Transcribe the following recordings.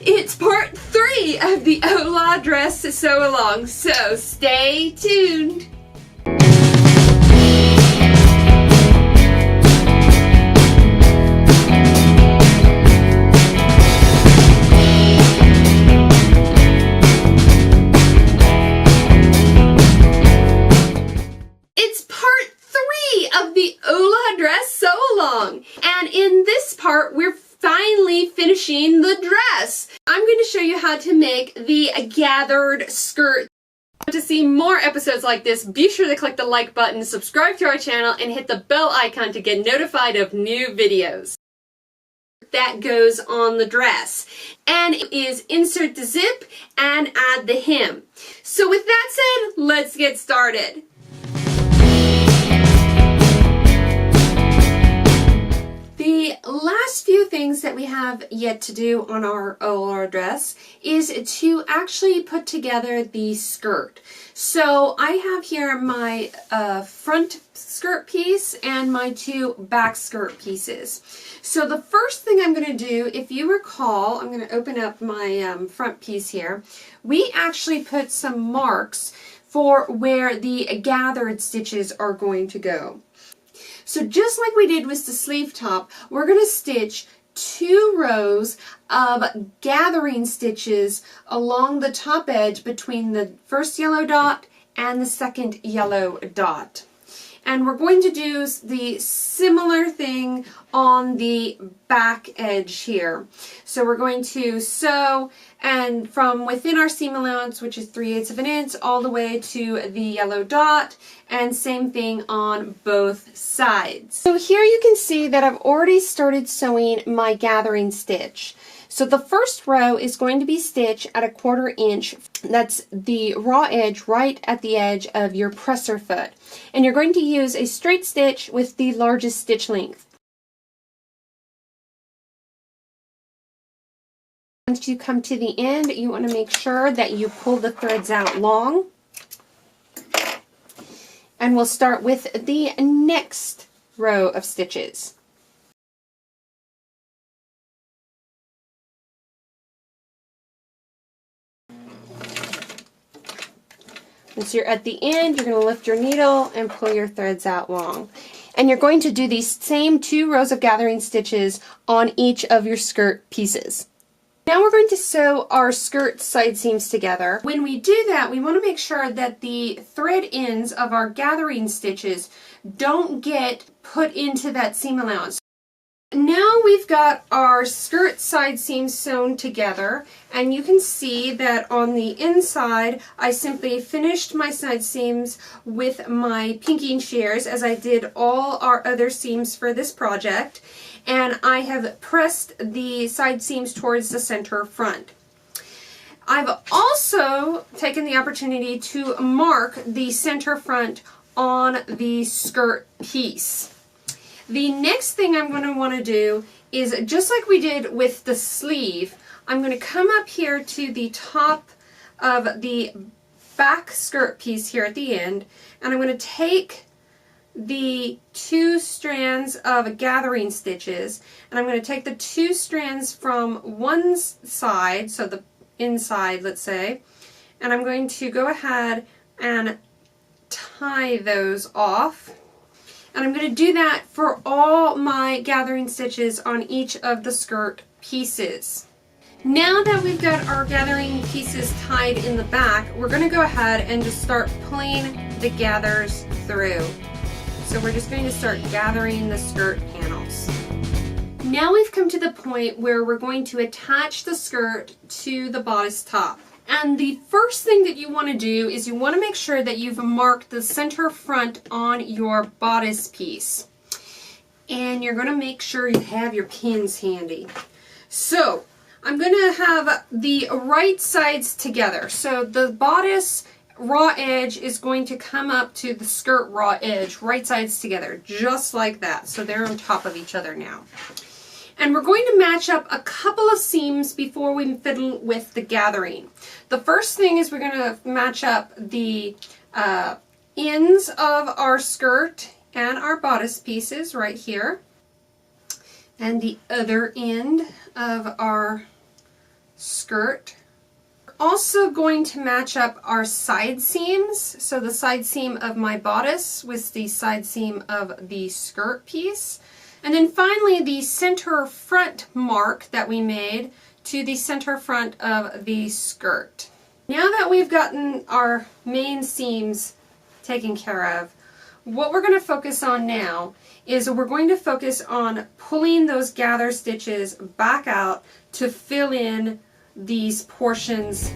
It's part 3 of the Orla Dress Sewalong, so stay tuned. It's part 3 of the Orla Dress Sewalong, and in this part we're finally finishing the dress. I'm going to show you how to make the gathered skirt. To see more episodes like this, be sure to click the like button, subscribe to our channel, and hit the bell icon to get notified of new videos. That goes on the dress, and it is insert the zip and add the hem. So with that said, let's get started. The last few things that we have yet to do on our Orla dress is to actually put together the skirt. So I have here my front skirt piece and my 2 back skirt pieces. So the first thing I'm going to do, if you recall, I'm going to open up my front piece here. We actually put some marks for where the gathered stitches are going to go. So just like we did with the sleeve top, we're going to stitch 2 rows of gathering stitches along the top edge between the first yellow dot and the second yellow dot. And we're going to do the similar thing on the back edge here. So we're going to sew, and from within our seam allowance, which is 3/8 of an inch, all the way to the yellow dot, and same thing on both sides. So here you can see that I've already started sewing my gathering stitch. So the first row is going to be stitched at 1/4 inch. That's the raw edge right at the edge of your presser foot. And you're going to use a straight stitch with the largest stitch length. Once you come to the end, you want to make sure that you pull the threads out long. And we'll start with the next row of stitches. Once you're at the end, you're going to lift your needle and pull your threads out long. And you're going to do these same 2 rows of gathering stitches on each of your skirt pieces. Now we're going to sew our skirt side seams together. When we do that, we want to make sure that the thread ends of our gathering stitches don't get put into that seam allowance. Now we've got our skirt side seams sewn together, and you can see that on the inside I simply finished my side seams with my pinking shears, as I did all our other seams for this project, and I have pressed the side seams towards the center front. I've also taken the opportunity to mark the center front on the skirt piece. The next thing I'm going to want to do is, just like we did with the sleeve, I'm going to come up here to the top of the back skirt piece here at the end, and I'm going to take the 2 strands of gathering stitches, and I'm going to take the 2 strands from one side, so the inside, let's say, and I'm going to go ahead and tie those off. And I'm going to do that for all my gathering stitches on each of the skirt pieces. Now that we've got our gathering pieces tied in the back, we're going to go ahead and just start pulling the gathers through. So we're just going to start gathering the skirt panels. Now we've come to the point where we're going to attach the skirt to the bodice top. And the first thing that you want to do is you want to make sure that you've marked the center front on your bodice piece. And you're going to make sure you have your pins handy. So I'm going to have the right sides together. So the bodice raw edge is going to come up to the skirt raw edge, right sides together, just like that. So they're on top of each other now. And we're going to match up a couple of seams before we fiddle with the gathering. The first thing is we're going to match up the ends of our skirt and our bodice pieces right here. And the other end of our skirt. Also going to match up our side seams, so the side seam of my bodice with the side seam of the skirt piece, and then finally the center front mark that we made to the center front of the skirt. Now that we've gotten our main seams taken care of, what we're going to focus on now is we're going to focus on pulling those gather stitches back out to fill in these portions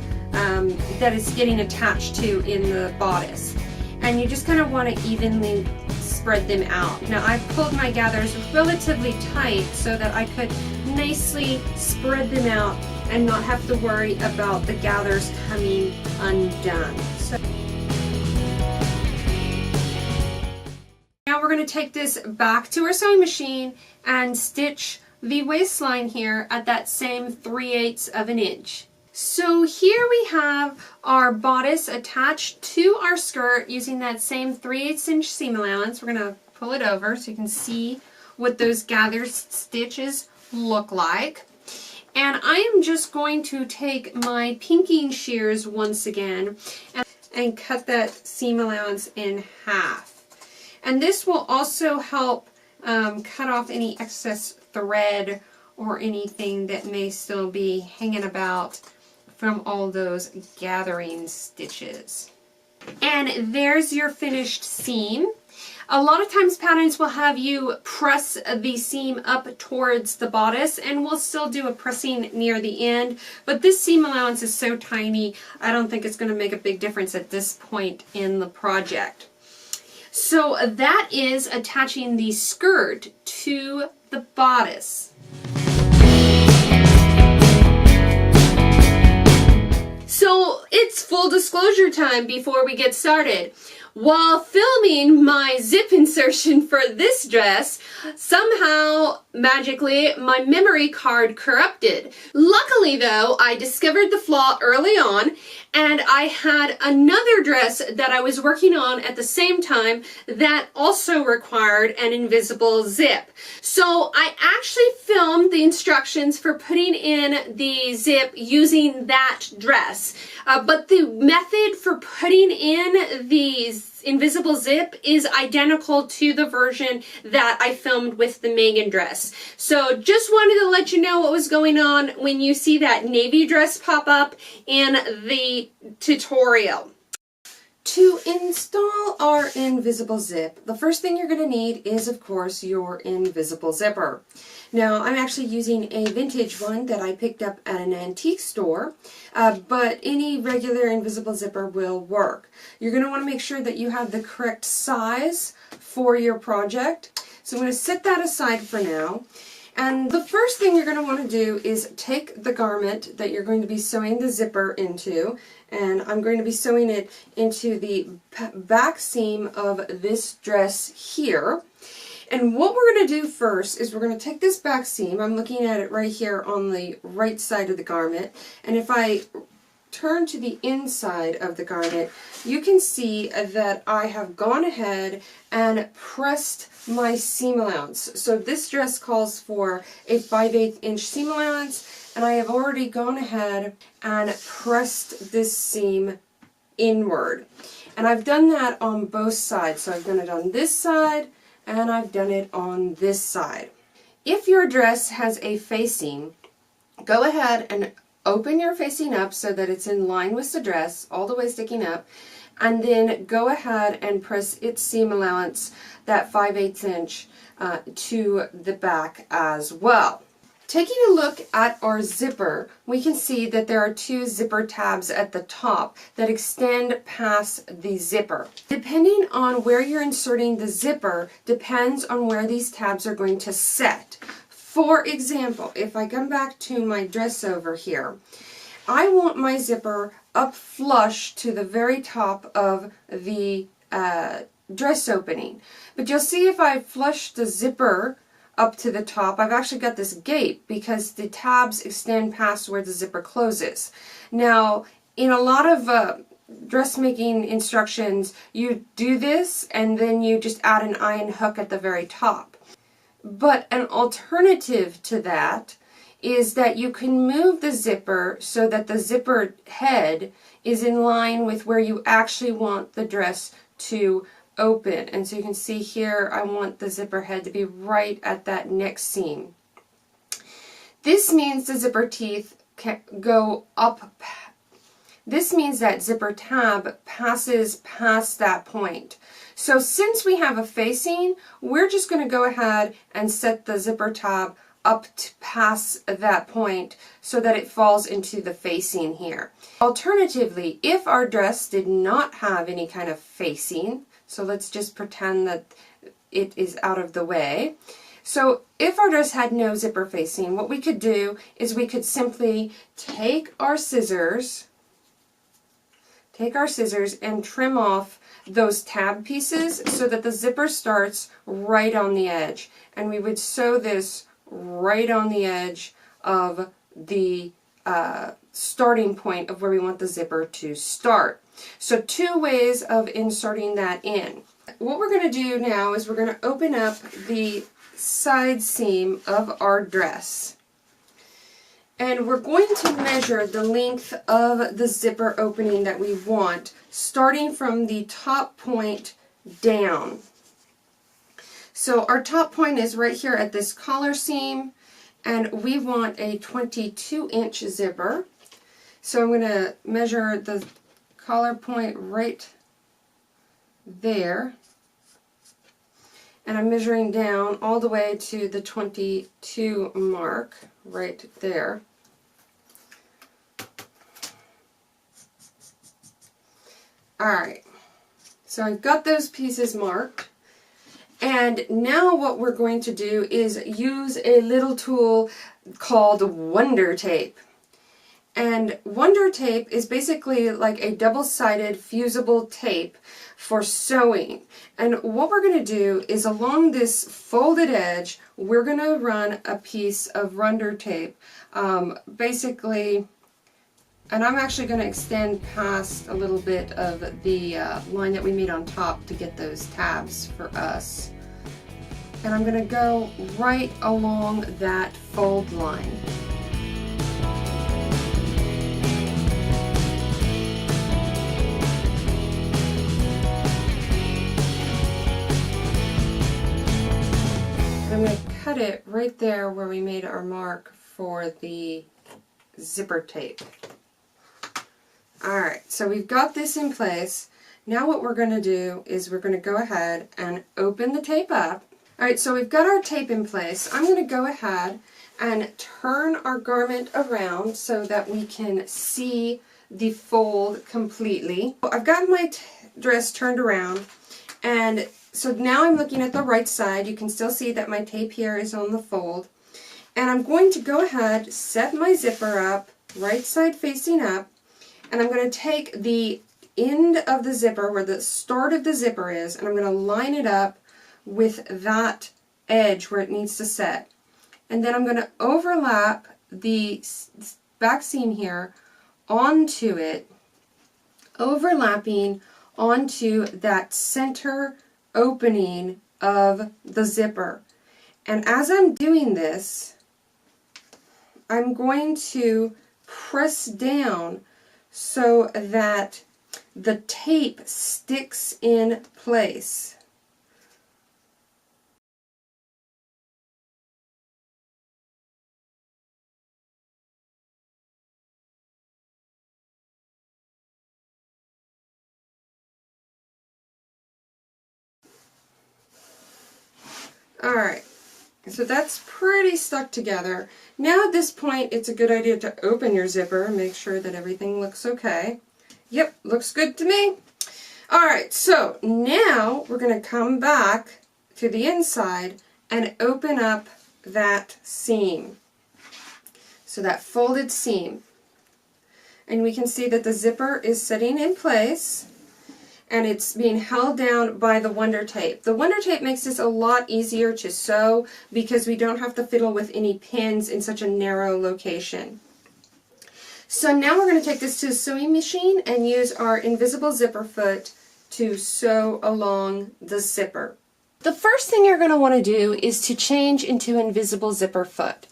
that it's getting attached to in the bodice. And you just kind of want to evenly spread them out. Now I've pulled my gathers relatively tight so that I could nicely spread them out and not have to worry about the gathers coming undone. So now we're going to take this back to our sewing machine and stitch the waistline here at that same 3/8 of an inch. So here we have our bodice attached to our skirt using that same 3/8 inch seam allowance. We're going to pull it over so you can see what those gathered stitches look like. And I am just going to take my pinking shears once again and cut that seam allowance in half. And this will also help cut off any excess thread or anything that may still be hanging about from all those gathering stitches. And there's your finished seam. A lot of times patterns will have you press the seam up towards the bodice, and we'll still do a pressing near the end, but this seam allowance is so tiny I don't think it's going to make a big difference at this point in the project. So that is attaching the skirt to the bodice. So it's full disclosure time before we get started. While filming my zip insertion for this dress, somehow, magically, my memory card corrupted. Luckily though, I discovered the flaw early on, and I had another dress that I was working on at the same time that also required an invisible zip. So I actually filmed the instructions for putting in the zip using that dress. But the method for putting in the invisible zip is identical to the version that I filmed with the Megan dress. So just wanted to let you know what was going on when you see that navy dress pop up in the tutorial. To install our invisible zip, the first thing you're going to need is, of course, your invisible zipper. Now, I'm actually using a vintage one that I picked up at an antique store, but any regular invisible zipper will work. You're going to want to make sure that you have the correct size for your project. So I'm going to set that aside for now. And the first thing you're going to want to do is take the garment that you're going to be sewing the zipper into, and I'm going to be sewing it into the back seam of this dress here. And what we're going to do first is we're going to take this back seam, I'm looking at it right here on the right side of the garment, and if I turn to the inside of the garment, you can see that I have gone ahead and pressed my seam allowance. So this dress calls for a 5/8 inch seam allowance, and I have already gone ahead and pressed this seam inward. And I've done that on both sides. So I've done it on this side and I've done it on this side. If your dress has a facing, go ahead and open your facing up so that it's in line with the dress, all the way sticking up, and then go ahead and press its seam allowance, that 5/8 inch, to the back as well. Taking a look at our zipper, we can see that there are two zipper tabs at the top that extend past the zipper. Depending on where you're inserting the zipper depends on where these tabs are going to set. For example, if I come back to my dress over here, I want my zipper up flush to the very top of the dress opening. But you'll see if I flush the zipper up to the top, I've actually got this gape because the tabs extend past where the zipper closes. Now, in a lot of dressmaking instructions, you do this and then you just add an iron hook at the very top. But an alternative to that is that you can move the zipper so that the zipper head is in line with where you actually want the dress to open. And so you can see here, I want the zipper head to be right at that neck seam. This means the zipper teeth can go up. This means that zipper tab passes past that point. So since we have a facing, we're just going to go ahead and set the zipper tab up to past that point so that it falls into the facing here. Alternatively, if our dress did not have any kind of facing, so let's just pretend that it is out of the way. So if our dress had no zipper facing, what we could do is we could simply take our scissors and trim off those tab pieces so that the zipper starts right on the edge. And we would sew this right on the edge of the starting point of where we want the zipper to start. So two ways of inserting that in. What we're going to do now is we're going to open up the side seam of our dress. And we're going to measure the length of the zipper opening that we want, starting from the top point down. So our top point is right here at this collar seam, and we want a 22-inch zipper. So I'm going to measure the collar point right there, and I'm measuring down all the way to the 22 mark right there. Alright, so I've got those pieces marked. And now what we're going to do is use a little tool called Wonder Tape. And Wonder Tape is basically like a double-sided fusible tape for sewing. And what we're going to do is along this folded edge, we're going to run a piece of Wonder Tape. Basically, and I'm actually going to extend past a little bit of the line that we made on top to get those tabs for us. And I'm going to go right along that fold line. And I'm going to cut it right there where we made our mark for the zipper tape. Alright, so we've got this in place. Now what we're going to do is we're going to go ahead and open the tape up. Alright, so we've got our tape in place. I'm going to go ahead and turn our garment around so that we can see the fold completely. I've got my dress turned around, and so now I'm looking at the right side. You can still see that my tape here is on the fold. And I'm going to go ahead, set my zipper up, right side facing up, and I'm going to take the end of the zipper, where the start of the zipper is, and I'm going to line it up with that edge where it needs to set. And then I'm going to overlap the back seam here onto it, overlapping onto that center opening of the zipper. And as I'm doing this, I'm going to press down so that the tape sticks in place. Alright, so that's pretty stuck together. Now at this point, it's a good idea to open your zipper and make sure that everything looks okay. Yep, looks good to me. Alright, so now we're going to come back to the inside and open up that seam. So that folded seam. And we can see that the zipper is sitting in place, and it's being held down by the Wonder Tape. The Wonder Tape makes this a lot easier to sew because we don't have to fiddle with any pins in such a narrow location. So now we're going to take this to the sewing machine and use our invisible zipper foot to sew along the zipper. The first thing you're going to want to do is to change into invisible zipper foot.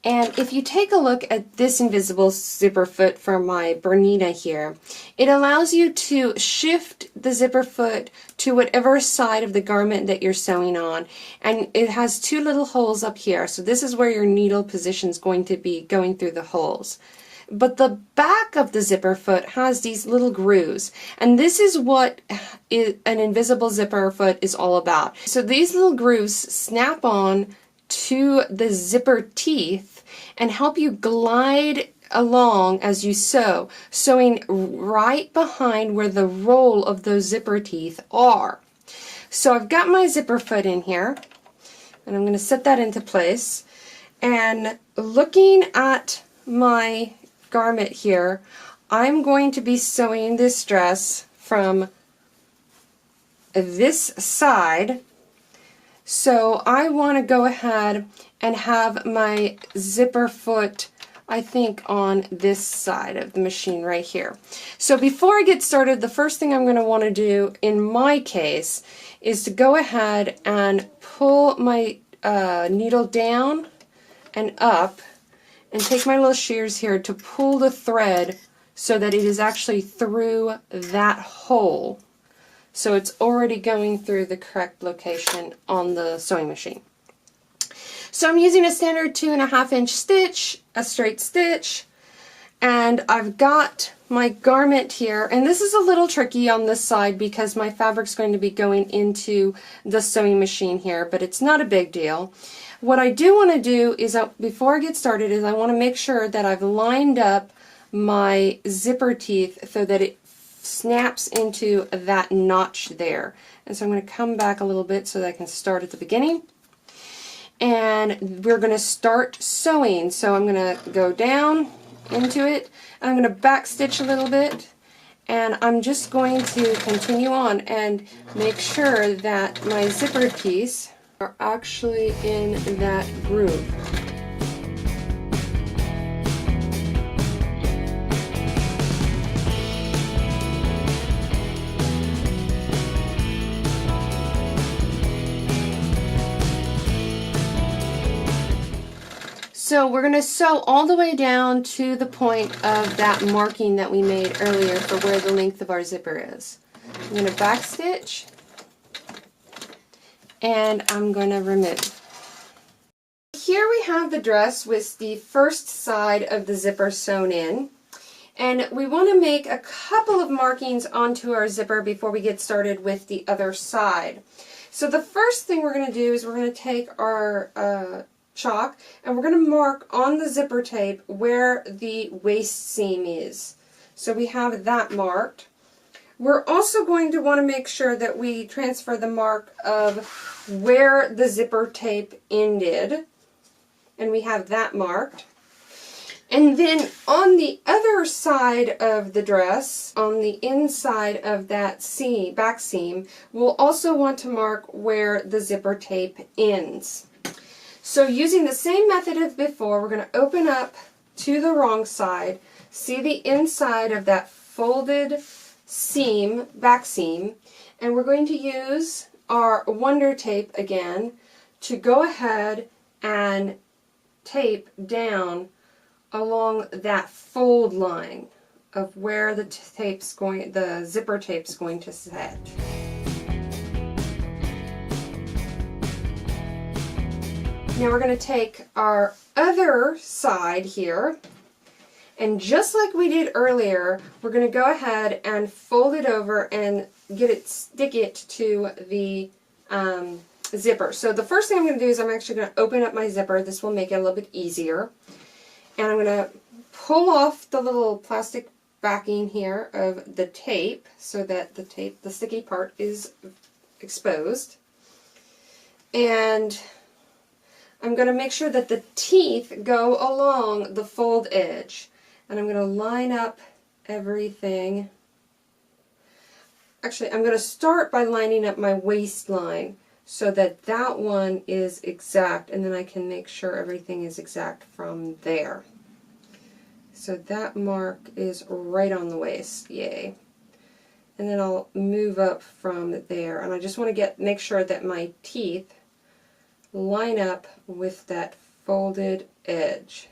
And if you take a look at this invisible zipper foot from my Bernina here, it allows you to shift the zipper foot to whatever side of the garment that you're sewing on. And it has two little holes up here, so this is where your needle position is going to be going through the holes. But the back of the zipper foot has these little grooves, and this is what an invisible zipper foot is all about. So these little grooves snap on to the zipper teeth and help you glide along as you sew, sewing right behind where the roll of those zipper teeth are. So I've got my zipper foot in here, and I'm going to set that into place. And looking at my garment here, I'm going to be sewing this dress from this side. So I want to go ahead and have my zipper foot, I think, on this side of the machine right here. So before I get started, the first thing I'm going to want to do in my case is to go ahead and pull my needle down and up and take my little shears here to pull the thread so that it is actually through that hole. So it's already going through the correct location on the sewing machine. So I'm using a standard 2.5 inch stitch, a straight stitch, and I've got my garment here, and this is a little tricky on this side because my fabric's going to be going into the sewing machine here, but it's not a big deal. What I do want to do is, before I get started, is I want to make sure that I've lined up my zipper teeth so that it snaps into that notch there. And so I'm going to come back a little bit so that I can start at the beginning. And we're going to start sewing. So I'm going to go down into it, and I'm going to back stitch a little bit, and I'm just going to continue on and make sure that my zipper teeth are actually in that groove. So we're going to sew all the way down to the point of that marking that we made earlier for where the length of our zipper is. I'm going to back stitch, and I'm going to remove. Here we have the dress with the first side of the zipper sewn in, and we want to make a couple of markings onto our zipper before we get started with the other side. So the first thing we're going to do is we're going to take our chalk, and we're going to mark on the zipper tape where the waist seam is. So we have that marked. We're also going to want to make sure that we transfer the mark of where the zipper tape ended, and we have that marked. And then on the other side of the dress, on the inside of that seam, back seam, we'll also want to mark where the zipper tape ends. So using the same method as before, we're going to open up to the wrong side, see the inside of that folded seam, back seam, and we're going to use our Wonder Tape again to go ahead and tape down along that fold line of where the zipper tape's going to set. Now we're going to take our other side here, and just like we did earlier, we're going to go ahead and fold it over and stick it to the zipper. So the first thing I'm going to do is I'm actually going to open up my zipper. This will make it a little bit easier. And I'm going to pull off the little plastic backing here of the tape so that the sticky part is exposed. And I'm going to make sure that the teeth go along the fold edge. And I'm going to line up everything. Actually, I'm going to start by lining up my waistline so that that one is exact, and then I can make sure everything is exact from there. So that mark is right on the waist, yay. And then I'll move up from there, and I just want to make sure that my teeth line up with that folded edge.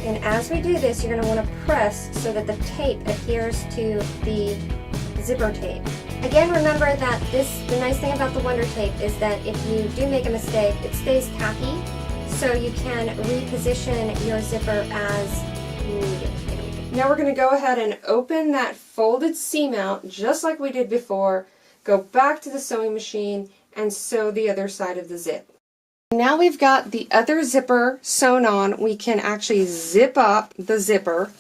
And as we do this, you're going to want to press so that the tape adheres to the zipper tape. Again, remember that the nice thing about the Wonder Tape is that if you do make a mistake, it stays tacky, so you can reposition your zipper as needed. Now we're going to go ahead and open that folded seam out just like we did before, go back to the sewing machine, and sew the other side of the zip. Now we've got the other zipper sewn on, we can actually zip up the zipper.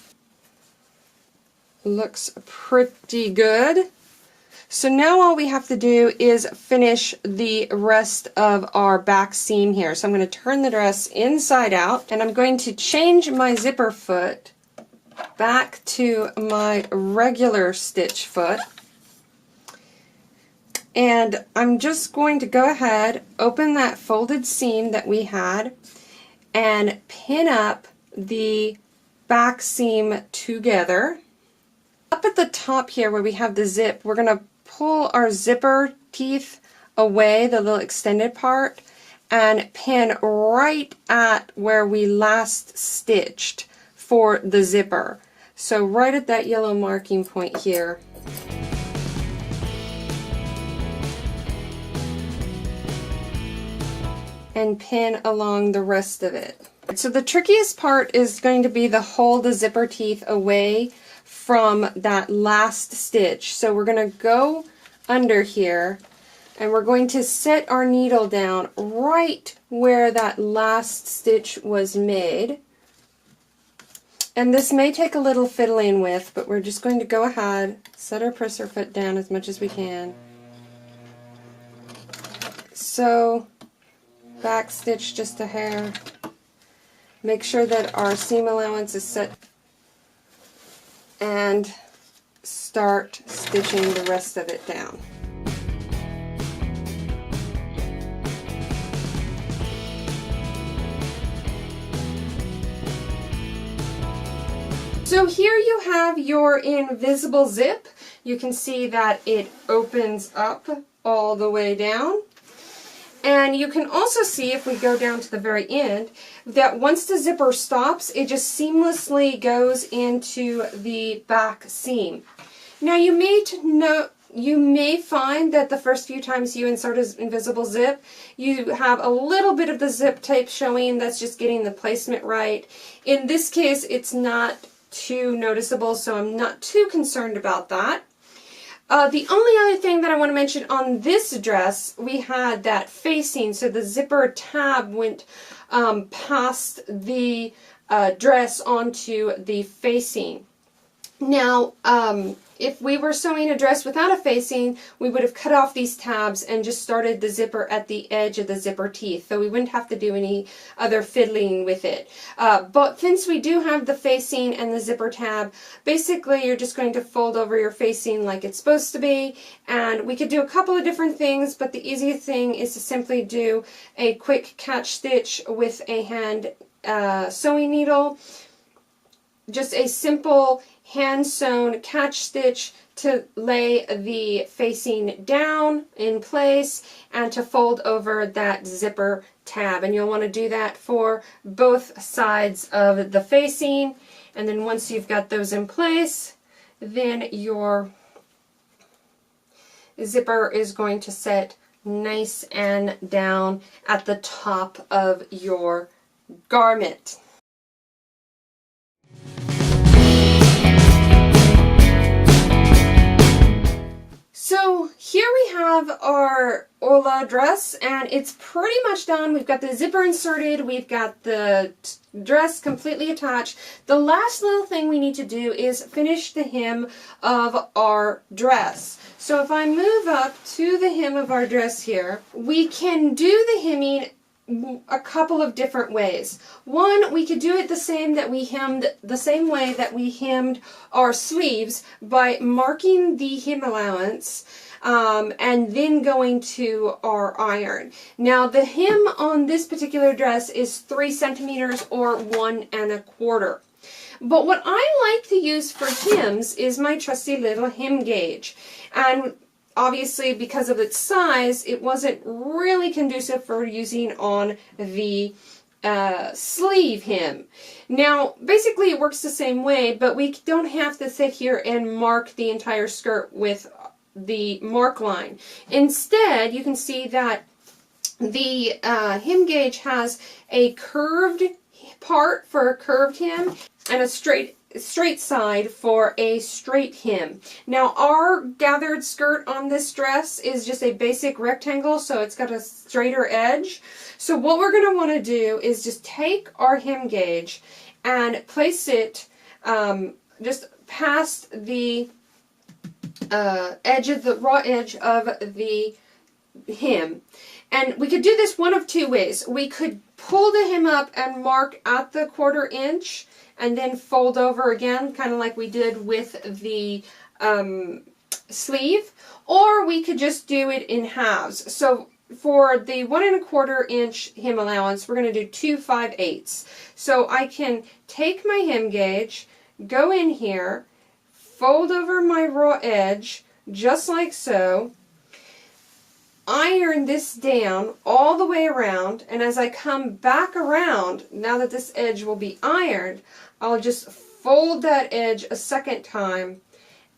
Looks pretty good. So now all we have to do is finish the rest of our back seam here. So I'm going to turn the dress inside out, and I'm going to change my zipper foot back to my regular stitch foot. And I'm just going to go ahead, open that folded seam that we had, and pin up the back seam together. Up at the top here where we have the zip, we're going to pull our zipper teeth away, the little extended part, and pin right at where we last stitched for the zipper. So right at that yellow marking point here. And pin along the rest of it. So the trickiest part is going to be to hold the zipper teeth away from that last stitch. So we're going to go under here, and we're going to set our needle down right where that last stitch was made. And this may take a little fiddling with, but we're just going to go ahead, set our presser foot down as much as we can. So back stitch just a hair. Make sure that our seam allowance is set, and start stitching the rest of it down. So here you have your invisible zip. You can see that it opens up all the way down. And you can also see, if we go down to the very end, that once the zipper stops, it just seamlessly goes into the back seam. Now you may find that the first few times you insert an invisible zip, you have a little bit of the zip tape showing. That's just getting the placement right. In this case, it's not too noticeable, so I'm not too concerned about that. The only other thing that I want to mention on this dress, we had that facing, so the zipper tab went past the dress onto the facing. Now, if we were sewing a dress without a facing, we would have cut off these tabs and just started the zipper at the edge of the zipper teeth, so we wouldn't have to do any other fiddling with it. But since we do have the facing and the zipper tab, basically you're just going to fold over your facing like it's supposed to be, and we could do a couple of different things, but the easiest thing is to simply do a quick catch stitch with a hand sewing needle. Just a simple hand-sewn catch stitch to lay the facing down in place and to fold over that zipper tab. And you'll want to do that for both sides of the facing. And then once you've got those in place, then your zipper is going to set nice and down at the top of your garment. So here we have our Orla dress, and it's pretty much done. We've got the zipper inserted, we've got the dress completely attached. The last little thing we need to do is finish the hem of our dress. So if I move up to the hem of our dress here, we can do the hemming a couple of different ways. One, we could do it the same way that we hemmed our sleeves by marking the hem allowance and then going to our iron. Now the hem on this particular dress is 3 centimeters or 1 1/4. But what I like to use for hems is my trusty little hem gauge. And obviously, because of its size, it wasn't really conducive for using on the sleeve hem. Now, basically it works the same way, but we don't have to sit here and mark the entire skirt with the mark line. Instead, you can see that the hem gauge has a curved part for a curved hem and a straight side for a straight hem. Now, our gathered skirt on this dress is just a basic rectangle, so it's got a straighter edge. So what we're going to want to do is just take our hem gauge and place it just past the edge of the raw edge of the hem. And we could do this one of two ways. We could pull the hem up and mark at the 1/4 inch and then fold over again, kind of like we did with the sleeve, or we could just do it in halves. So for the 1 1/4 inch hem allowance, we're going to do 2 5/8. So I can take my hem gauge, go in here, fold over my raw edge, just like so, iron this down all the way around, and as I come back around, now that this edge will be ironed, I'll just fold that edge a second time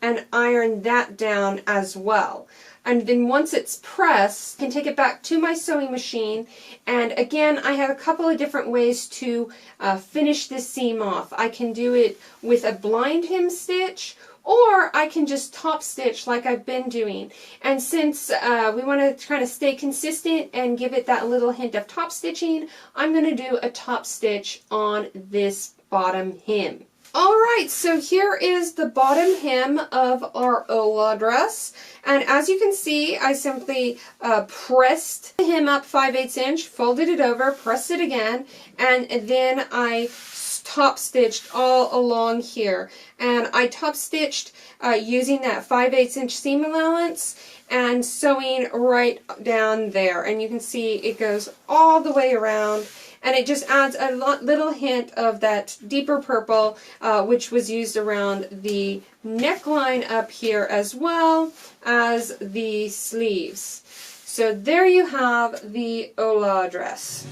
and iron that down as well. And then once it's pressed, I can take it back to my sewing machine, and again, I have a couple of different ways to finish this seam off. I can do it with a blind hem stitch, or I can just top stitch like I've been doing. And since we want to kind of stay consistent and give it that little hint of top stitching, I'm going to do a top stitch on this bottom hem. Alright, so here is the bottom hem of our Orla dress. And as you can see, I simply pressed the hem up 5/8 inch, folded it over, pressed it again, and then I top stitched all along here. And I top stitched using that 5/8 inch seam allowance and sewing right down there. And you can see it goes all the way around, and it just adds a little hint of that deeper purple, which was used around the neckline up here as well as the sleeves. So there you have the Orla dress.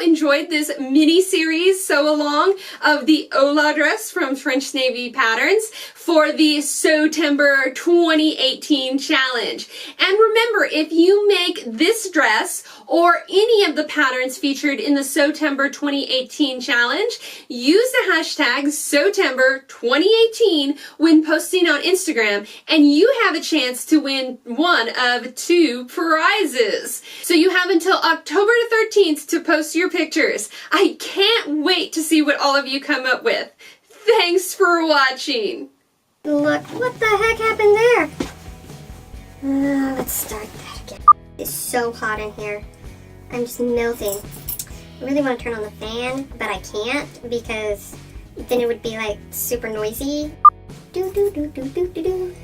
Enjoyed this mini series sew along of the Orla dress from French Navy Patterns for the September 2018 challenge. And remember, if you make this dress or any of the patterns featured in the September 2018 challenge, use the hashtag September 2018 when posting on Instagram, and you have a chance to win one of 2 prizes. So you have until October 13th to post your pictures. I can't wait to see what all of you come up with. Thanks for watching. Look, what the heck happened there? Let's start that again. It's so hot in here. I'm just melting. I really want to turn on the fan, but I can't because then it would be like super noisy. Do do do do do do do.